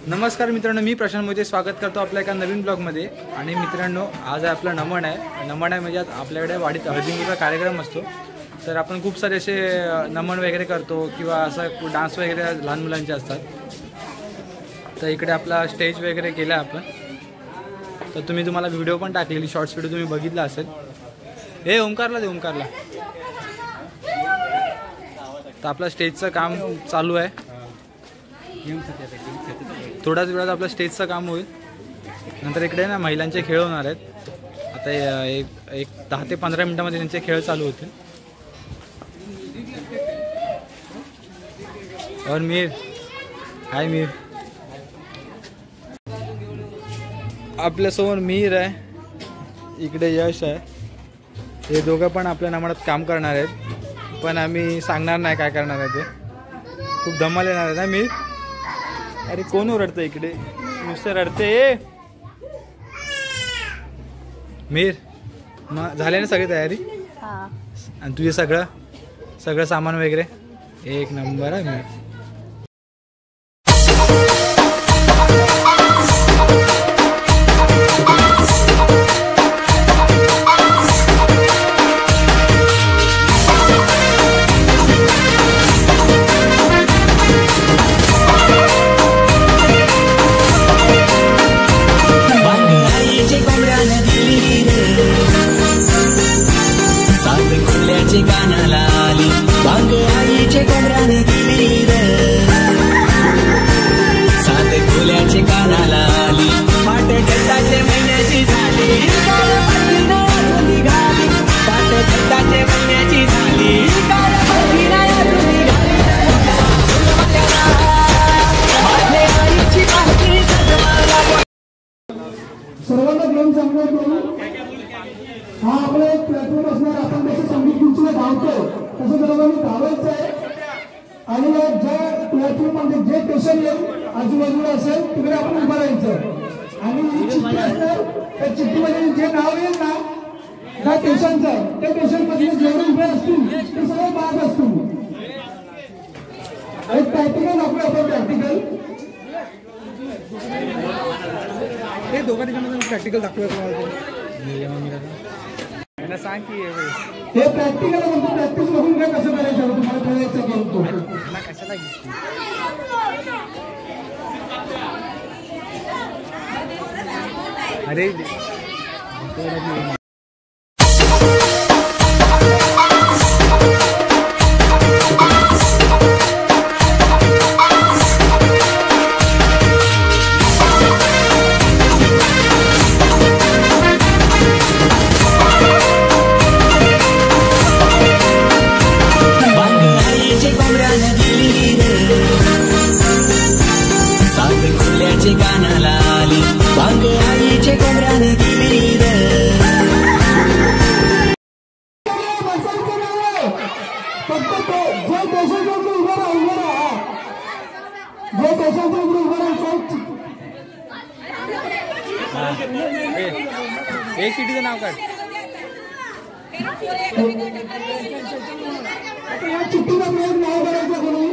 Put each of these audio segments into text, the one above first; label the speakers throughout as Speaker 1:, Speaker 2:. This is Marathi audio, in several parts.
Speaker 1: नमस्कार मित्रांनो, मी प्रशांत मोहिते स्वागत करतो आपल्या एका नवीन ब्लॉगमध्ये। आणि मित्रांनो, आज आपला नमन आहे म्हणजे आज आपल्याकडे वाडीत हळदीचा कार्यक्रम असतो। तर आपण खूप सारे असे नमन वगैरे करतो किंवा असं डान्स वगैरे लहान मुलांचे असतात। तर इकडे आपला स्टेज वगैरे केला आपण। तर तुम्हाला व्हिडिओ पण टाकलेली, शॉर्ट्स व्हिडिओ तुम्ही बघितला असेल। हे ओमकारला दे, ओमकारला। तर आपला स्टेजचं काम चालू आहे। थोड्याच वेळात आपलं स्टेजचं काम होईल। नंतर इकडे ना महिलांचे खेळ होणार आहेत। आता एक 10 ते 15 मिनिटांमध्ये त्यांचे खेळ चालू होतील। और मीर, हाय मीर। आपल्यासमोर मीर आहे, इकडे यश आहे। हे दोघं पण आपल्या नमनात काम करणार आहेत, पण आम्ही सांगणार नाही काय करणार आहे ते। खूप धमाल येणार आहे ना मीर? अरे कोण ओरडतं इकडे? नुसतं रडते मीर। मग झाले ना सगळी तयारी? आणि तुझे सगळं सामान वगैरे एक नंबर आहे मीर।
Speaker 2: सर्वांना घेऊन चांगलं करू। हा आपला एक प्लॅटफॉर्म असणार। आपण जसं संगीत खुर्चीला धावतो तसं सर्वांनी धावायचं आहे। आणि ज्या प्लॅटफॉर्म म्हणजे जे स्टेशन येईल आजूबाजूला असेल तिकडे आपण उभं राहायचं। आणि चिठ्ठी असणार, त्या चिठ्ठीमध्ये जे नाव येईल ना त्या स्टेशनचं, त्या स्टेशनमध्ये जेवढे उभे असतील ते सगळे बाद असतील। एक प्रॅक्टिकल दाखवूया आपण, प्रॅक्टिकल हे दोघा ठिकाणी प्रॅक्टिकल दाखवूया तुम्हाला। सांग की हे प्रॅक्टिकल म्हणतो, प्रॅक्टिस बघून काय कसं करायचं तुम्हाला कळायचं करतो कशाला घेतली। अरे एक चिठ्ठीचं नाव काढ। चिठ्ठीचं नाव करायचं कोणी?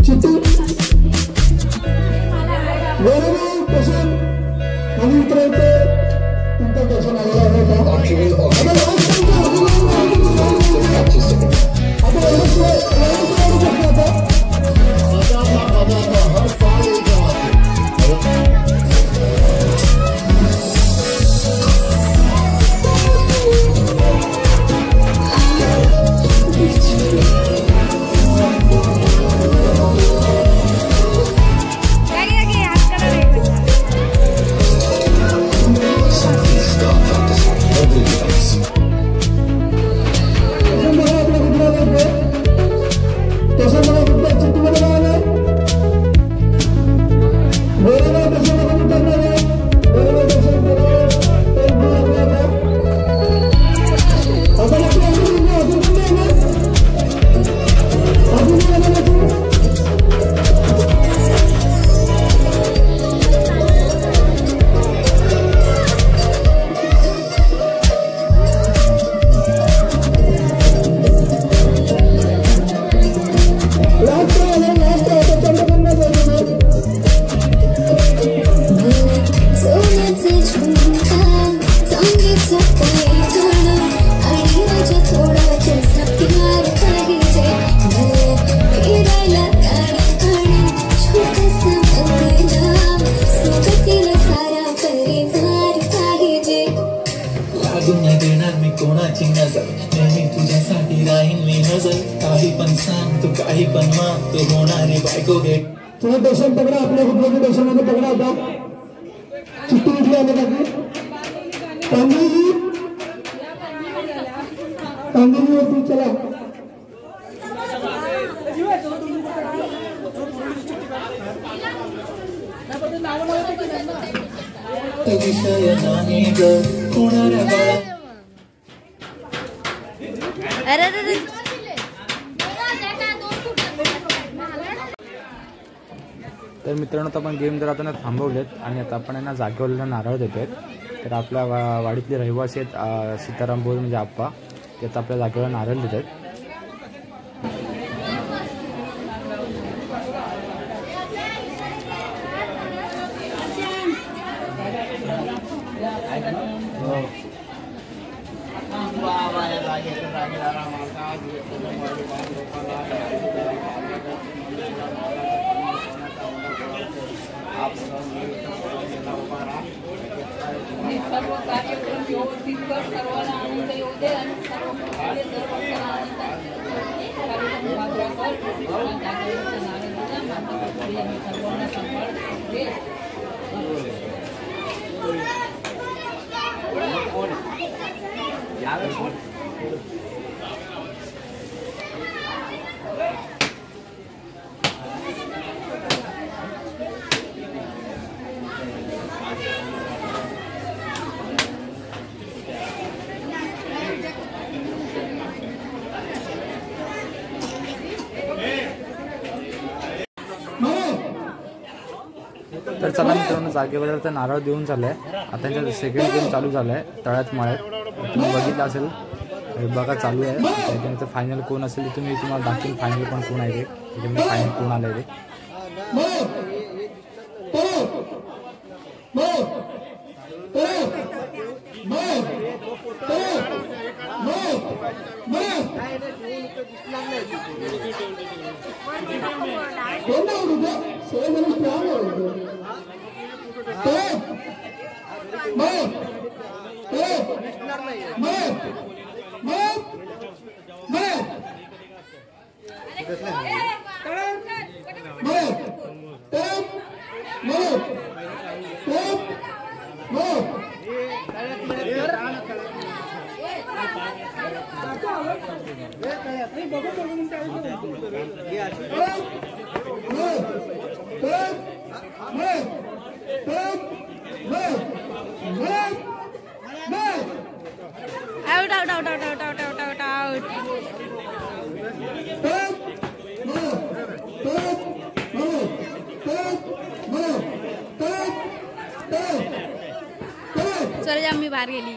Speaker 2: चिट्टी वेळोवेळी पेशंट आणि मित्रांचे तुमचं पेशंट आलेला आहे का चला पेशंट पकडा आपल्या कुठल्या पेशंटमध्ये पकडा होता चिट्टी उठली आले बाकी कांदिवलीवरती चला
Speaker 3: विषय नाही ग होणाऱ्या बाळा
Speaker 1: तर मित्रांनो आपण गेम जर आता थांबवलेत आणि आता आपण यांना जागेवरला नारळ देत आहेत. तर आपल्या वाडीतले रहिवासी आहेत सीताराम बोल म्हणजे आप्पा ते आता आपल्या जागेवर नारळ देत आहेत.
Speaker 4: सर्व कार्यक्रम व्यवस्थित कर, सर्वांना आनंद येऊ दे आणि सर्व भक्तांना आनंद कार्यक्रम साजरा कर. सर्वांना सांभाळ घे.
Speaker 1: तर चला मित्रांनो जागेवर तर नारळ देऊन झालं आहे. आता त्यांचा सेकंड गेम चालू झाला आहे तळ्यात मळ्यात. तुम्ही बघितलं असेल हे बघा चालू आहे. त्याच्यानंतर फायनल कोण असेल तुम्ही तुम्हाला दाखवेल फायनल पण कोण आहे ते. त्याच्यामध्ये फायनल कोण आलं आहे
Speaker 4: चल जा मी बाहेर गेली.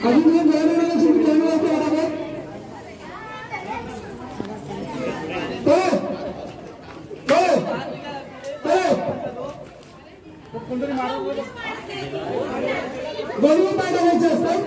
Speaker 2: अजून जयमंगलाची जयमंगलाची आरामात दोन्ही पाय करायचे असतात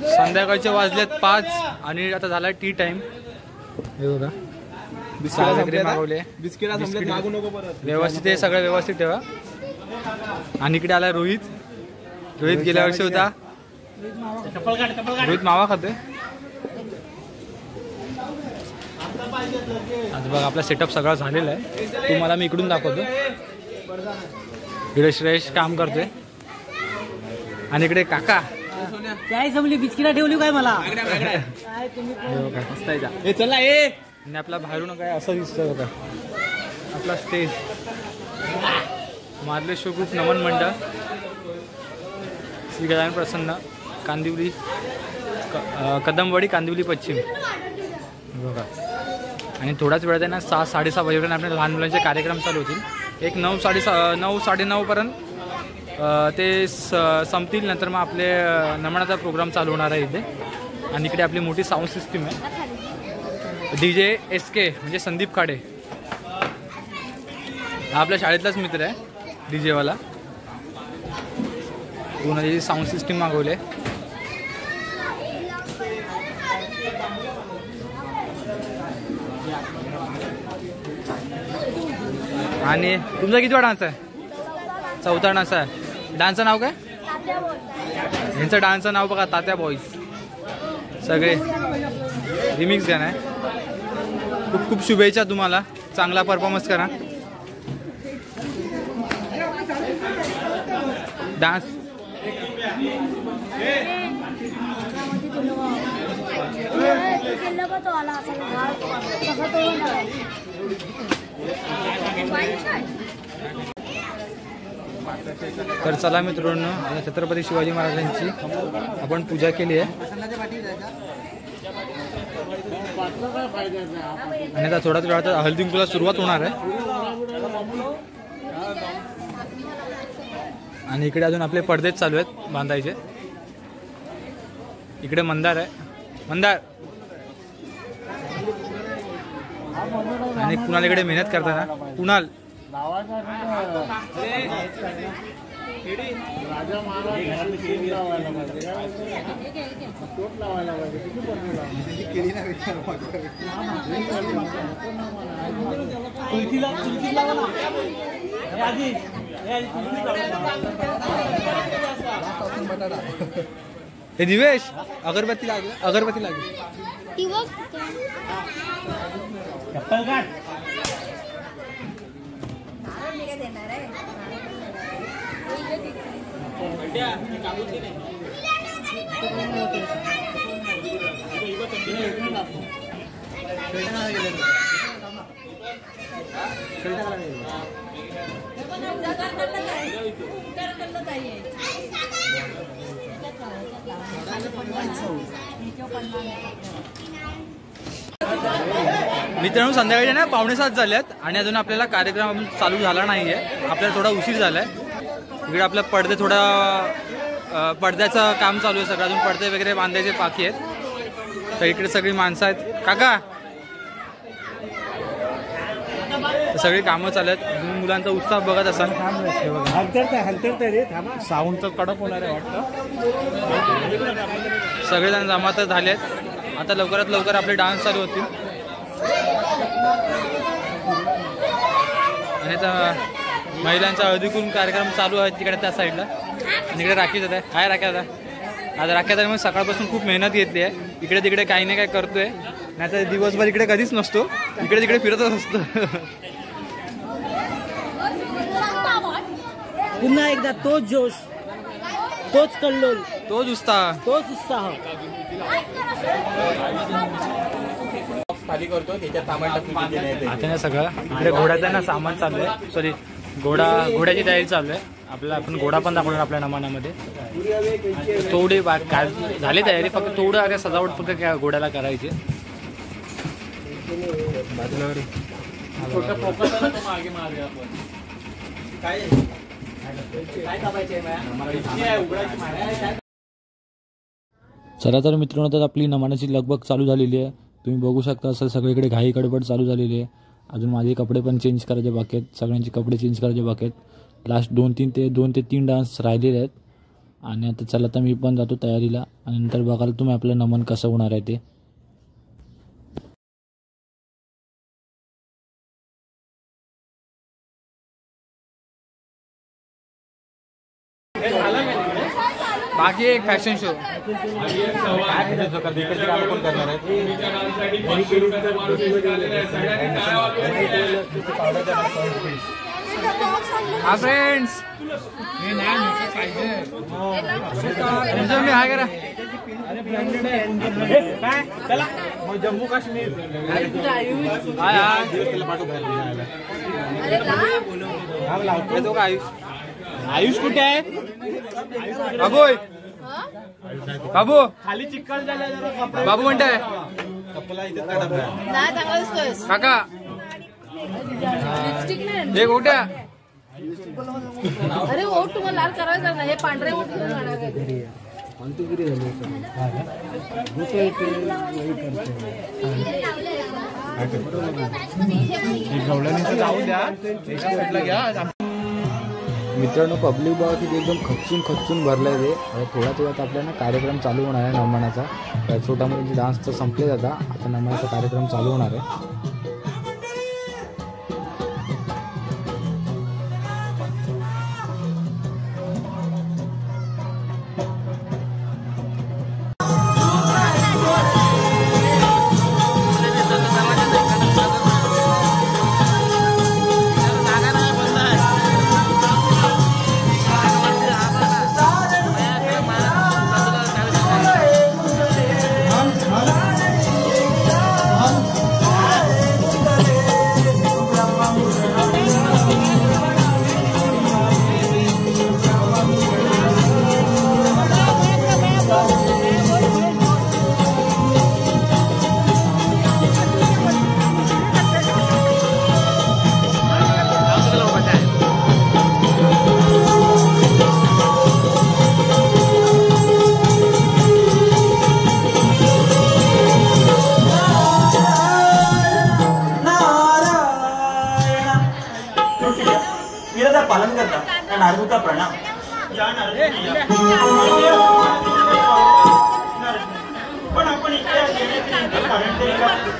Speaker 1: संध्याकाळचे वाजलेत 5 आणि आता झाला टी टाइम. हे बघा बिस्किट मागवले. बिस्किट मागू नको परत. व्यवस्थित हे सगळं व्यवस्थित ठेवा. आणि इकडे आला रोहित. रोहित गेल्या वर्षी होता. रोहित मावा खातोय. आता बघा आपला सेटअप सगळा झालेला आहे. तुम्हाला मी इकडून दाखवतो. इकडे श्रेयश काम करतोय आणि इकडे काका
Speaker 5: काय जमली बिस्किटा ठेवली काय मला
Speaker 1: चला ये. आणि आपला बाहेरून काय असं दिसतं बघा आपला स्टेज. मार्लेश्वर ग्रुप नमन मंडळ श्री गजानन प्रसन्न कांदिवली कदमवाडी कांदिवली पश्चिम बघा. आणि थोड्याच वेळात आहे ना 6-6:30 वाजेपर्यंत आपल्या लहान मुलांचे कार्यक्रम चालू होतील. एक 9-9:30 पर्यंत ते संपतील. नंतर मग आपले नमनाचा प्रोग्राम चालू होणार आहे इथे. आणि इकडे आपली मोठी साऊंड सिस्टीम आहे. DJ SK म्हणजे संदीप खाडे हा आपल्या शाळेतलाच मित्र आहे DJ वाला. पूर्ण साऊंड सिस्टीम मागवले. आणि तुमचा किती डान्स आहे? 4था डान्स आहे. डान्सचं नाव काय? यांचं डान्सचं नाव बघा तात्या बॉईज. सगळे रिमिक्स गाणं आहे. खूप खूप शुभेच्छा तुम्हाला. चांगला परफॉर्मन्स करा. डान्स तर चला मित्रांनो आता छत्रपती शिवाजी महाराजांची आपण पूजा केली आहे. आणि आता थोड्याच वेळात हळदी कुंकूला सुरुवात होणार आहे. आणि इकडे अजून आपले पडदेच चालू आहेत बांधायचे. इकडे मंदार आहे. मंदार आणि कुणाल इकडे मेहनत करताना. कुणाल हे दिवेश अगरबत्ती लागेल. अगरबत्ती लागेल. मित्रांनो संध्याकाळी ना 6:45 झाल्यात आणि अजून आपल्याला कार्यक्रम चालू झाला नाहीये. आपल्याला थोडा उशीर झालाय. इकडे आपल्या पडदे पडद्याचं काम चालू आहे सगळं. अजून पडदे वगैरे बांधायचे बाकी आहेत. तर इकडे सगळी माणसं आहेत. काका सगळी कामं चालू आहेत. मुलांचा उत्साह बघत असाल. साऊंड तर कडक होणार आहे वाटतं. सगळेजण जमा तर झालेत. आता लवकरात लवकर आपले डान्स चालू होतील. आणि आता महिलांचा हळदी कुंकू कार्यक्रम चालू आहे तिकडे त्या साईडला. आणि इकडे राखी जात आहे. काय राख्या आता आज राख्या तर मी सकाळपासून खूप मेहनत घेतली आहे. इकडे तिकडे काही ना काही करतोय. नाही तर दिवसभर इकडे कधीच नसतो. इकडे तिकडे फिरतच असतो.
Speaker 5: पुन्हा एकदा तोच जोश, तोच कल्लोल,
Speaker 1: तोच उत्साह.
Speaker 6: खाली करतो त्याच्यात सामान टाकून
Speaker 1: आता ना सगळं इकडे घोड्याचं ना सामान चालू आहे. सॉरी घोड्याची तयारी चालू आहे. आपल्याला आपण घोडा पण दाखवणार आपल्या नमानामध्ये. थोडी झाली तयारी. फक्त थोडं सजावट फक्त घोड्याला करायची.
Speaker 7: चला तर मित्रांनो तर आपली नमानाची लगबग चालू झालेली आहे. तुम्ही बघू शकता असं सगळीकडे घाई गडबड चालू झालेली आहे. अजून माझे कपडे पण चेंज करायचे बाकी आहेत. सगळ्यांचे कपडे चेंज करायचे बाकी आहेत. लास्ट 2 ते 3 डान्स राहिलेले आहेत. आणि आता चला तर मी पण जातो तयारीला. आणि नंतर बघाल तुम्ही आपलं नमन कसं होणार आहे ते.
Speaker 1: बाकी एक फॅशन शो हा फ्रेंड्स हाय करा.
Speaker 6: जम्मू काश्मीर
Speaker 1: आयुष कुठे आहे. बाबू
Speaker 6: खाली चिकन
Speaker 1: बाबू म्हणताय काका हे गोट्या.
Speaker 4: अरे ओठ तुम्हाला लाल करायचं ना. हे पांढरे ओठ
Speaker 6: जाऊ द्या.
Speaker 7: मित्रांनो पब्लिक बघा किती एकदम खच्चून भरलाय ते. थोड्याच वेळात आपल्याला कार्यक्रम चालू होणार आहे नमनाचा. छोटा मुलींचे डान्स तर संपले जाता. आता नमनाचा कार्यक्रम चालू होणार आहे.
Speaker 6: पालन करता त्या नारळूचा प्रणाम. पण आपण इथे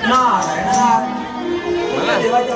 Speaker 6: नारायण देवाच्या